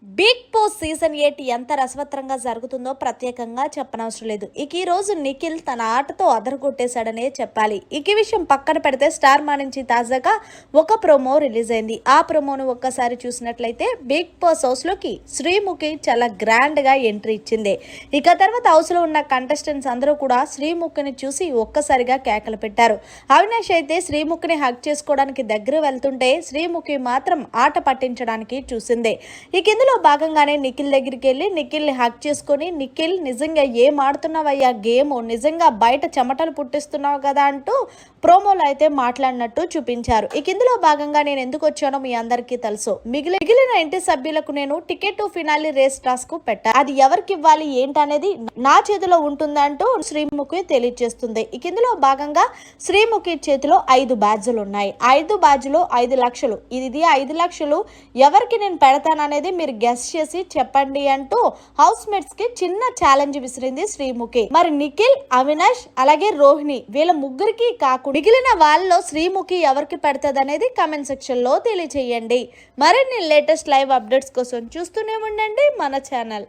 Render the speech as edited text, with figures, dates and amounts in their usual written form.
Big boss season 8 ఎంత రసవత్తరంగా జరుగుతుందో ప్రత్యేకంగా చెప్పనవసరం లేదు. ఇక ఈ రోజు నిఖిల్ తన ఆటతో అదరగొట్టేశాడనే చెప్పాలి. ఇక ఈ విషయం పక్కన పెడితే స్టార్ మా నుంచి తాజాగా ఒక ప్రోమో రిలీజ్ అయింది. ఆ ప్రోమోను ఒక్కసారి చూసినట్లయితే బిగ్ బాస్ హౌస్ లోకి శ్రీముఖి చాలా గ్రాండ్ గా ఎంట్రీ ఇచ్చింది. ఇక తర్వాత హౌస్ లో ఉన్న కంటెస్టెంట్స్ అందరూ కూడా శ్రీముఖిని చూసి ఒక్కసారిగా కేకలు పెట్టారు. అవినాష్ అయితే శ్రీముఖిని హక్ చేసుకోవడానికి దగ్గర వెళ్తుంటే శ్రీముఖి మాత్రం ఆట పట్టించడానికి చూసింది. ఇక ఇందులో భాగంగానే నిఖిల్ దగ్గరికి వెళ్ళి నిఖిల్ని హక్ చేసుకొని, నిఖిల్ నిజంగా ఏం ఆడుతున్నావయ్యా గేమ్, నిజంగా బయట చెమటలు పుట్టిస్తున్నావు కదా అంటూ ప్రోమోలో అయితే మాట్లాడినట్టు చూపించారు. ఇక ఇందులో భాగంగా నేను ఎందుకు వచ్చానో మీ అందరికీ తెలుసు. మిగిలిన ఇంటి సభ్యులకు నేను ticket to finale race task పెట్టా, అది ఎవరికి ఇవ్వాలి ఏంటనేది నా చేతిలో ఉంటుందంటూ శ్రీముఖి తెలియజేస్తుంది. ఇక ఇందులో భాగంగా శ్రీముఖి చేతిలో 5 బ్యాడ్జులు ఉన్నాయి. 5 బ్యాడ్జులు 5 లక్షలు. ఇది 5 లక్షలు ఎవరికి నేను పెడతాననేది మీరు గెస్ చేసి చెప్పండి అంటూ హౌస్ మేట్స్ కి చిన్న ఛాలెంజ్ విసిరింది శ్రీముఖి. మరి నిఖిల్, అవినాష్ అలాగే రోహిణి వీళ్ళ ముగ్గురికి కాకుండా మిగిలిన వాళ్ళలో శ్రీముఖి ఎవరికి పెడతది అనేది కామెంట్ సెక్షన్ లో తెలియజేయండి. మరిన్ని లేటెస్ట్ లైవ్ అప్డేట్స్ కోసం చూస్తూనే ఉండండి మన ఛానల్.